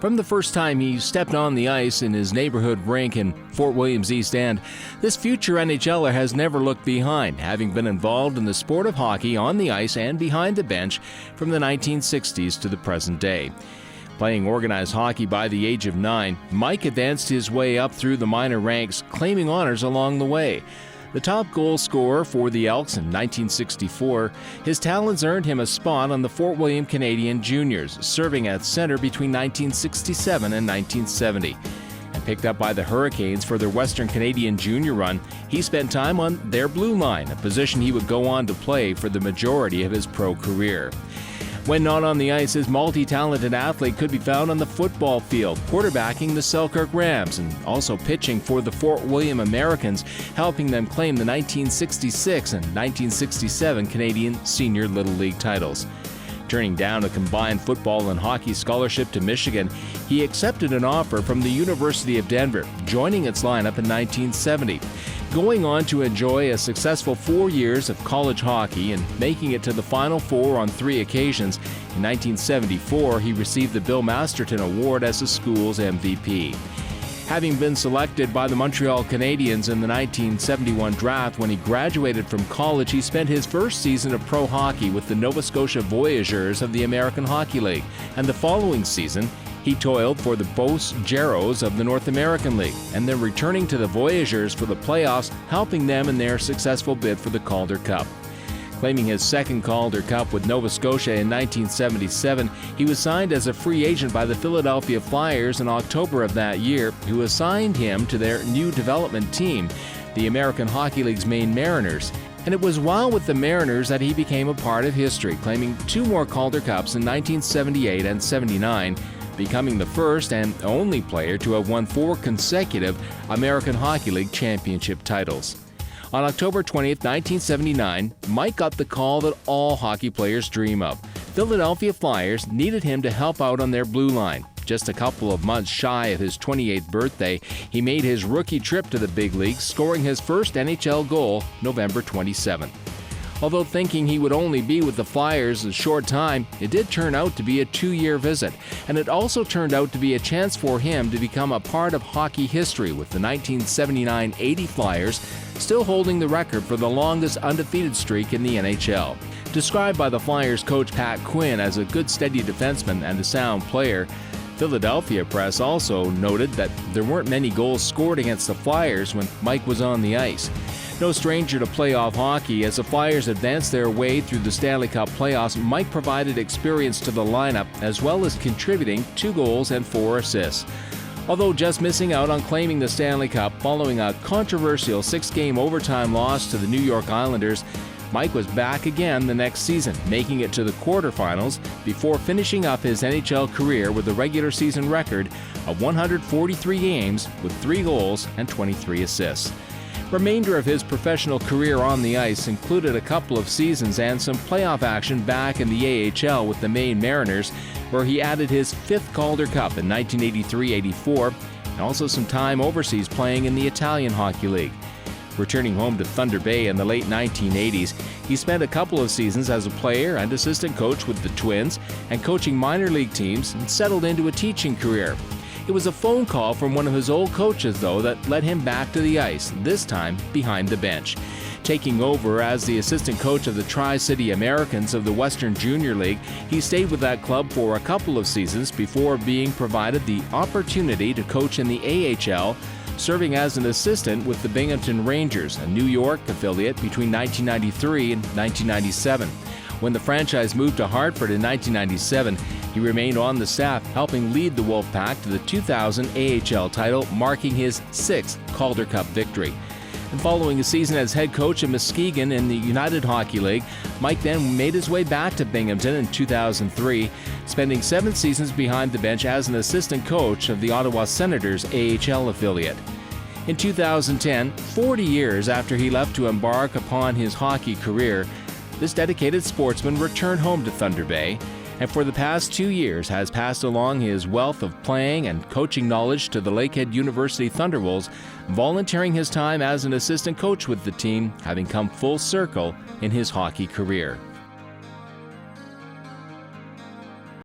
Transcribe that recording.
From the first time he stepped on the ice in his neighborhood rink in Fort Williams East End, this future NHLer has never looked behind, having been involved in the sport of hockey on the ice and behind the bench from the 1960s to the present day. Playing organized hockey by the age of 9, Mike advanced his way up through the minor ranks, claiming honors along the way. The top goal scorer for the Elks in 1964, his talents earned him a spot on the Fort William Canadian Juniors, serving at center between 1967 and 1970. And picked up by the Hurricanes for their Western Canadian junior run, he spent time on their blue line, a position he would go on to play for the majority of his pro career. When not on the ice, his multi-talented athlete could be found on the football field, quarterbacking the Selkirk Rams and also pitching for the Fort William Americans, helping them claim the 1966 and 1967 Canadian Senior Little League titles. Turning down a combined football and hockey scholarship to Michigan, he accepted an offer from the University of Denver, joining its lineup in 1970. Going on to enjoy a successful 4 years of college hockey and making it to the Final Four on 3 occasions, in 1974 he received the Bill Masterton Award as the school's MVP. Having been selected by the Montreal Canadiens in the 1971 draft when he graduated from college, he spent his first season of pro hockey with the Nova Scotia Voyageurs of the American Hockey League, and the following season he toiled for the Beauce Geros of the North American League, and then returning to the Voyageurs for the playoffs, helping them in their successful bid for the Calder Cup. Claiming his second Calder Cup with Nova Scotia in 1977, he was signed as a free agent by the Philadelphia Flyers in October of that year, who assigned him to their new development team, the American Hockey League's Maine Mariners. And it was while with the Mariners that he became a part of history, claiming 2 more Calder Cups in 1978 and 79, becoming the first and only player to have won 4 consecutive American Hockey League championship titles. On October 20th, 1979, Mike got the call that all hockey players dream of. Philadelphia Flyers needed him to help out on their blue line. Just a couple of months shy of his 28th birthday, he made his rookie trip to the big leagues, scoring his first NHL goal November 27th. Although thinking he would only be with the Flyers a short time, it did turn out to be a 2-year visit, and it also turned out to be a chance for him to become a part of hockey history, with the 1979-80 Flyers still holding the record for the longest undefeated streak in the NHL. Described by the Flyers coach Pat Quinn as a good steady defenseman and a sound player, Philadelphia press also noted that there weren't many goals scored against the Flyers when Mike was on the ice. No stranger to playoff hockey, as the Flyers advanced their way through the Stanley Cup playoffs, Mike provided experience to the lineup as well as contributing 2 goals and 4 assists. Although just missing out on claiming the Stanley Cup following a controversial 6-game overtime loss to the New York Islanders, Mike was back again the next season, making it to the quarterfinals before finishing up his NHL career with a regular season record of 143 games with 3 goals and 23 assists. Remainder of his professional career on the ice included a couple of seasons and some playoff action back in the AHL with the Maine Mariners, where he added his 5th Calder Cup in 1983-84, and also some time overseas playing in the Italian Hockey League. Returning home to Thunder Bay in the late 1980s, he spent a couple of seasons as a player and assistant coach with the Twins and coaching minor league teams, and settled into a teaching career. It was a phone call from one of his old coaches, though, that led him back to the ice, this time behind the bench. Taking over as the assistant coach of the Tri-City Americans of the Western Junior League, he stayed with that club for a couple of seasons before being provided the opportunity to coach in the AHL, serving as an assistant with the Binghamton Rangers, a New York affiliate, between 1993 and 1997. When the franchise moved to Hartford in 1997, he remained on the staff, helping lead the Wolfpack to the 2000 AHL title, marking his 6th Calder Cup victory. And following a season as head coach of Muskegon in the United Hockey League, Mike then made his way back to Binghamton in 2003, spending 7 seasons behind the bench as an assistant coach of the Ottawa Senators AHL affiliate. In 2010, 40 years after he left to embark upon his hockey career, this dedicated sportsman returned home to Thunder Bay, and for the past 2 years has passed along his wealth of playing and coaching knowledge to the Lakehead University Thunderwolves, volunteering his time as an assistant coach with the team, having come full circle in his hockey career.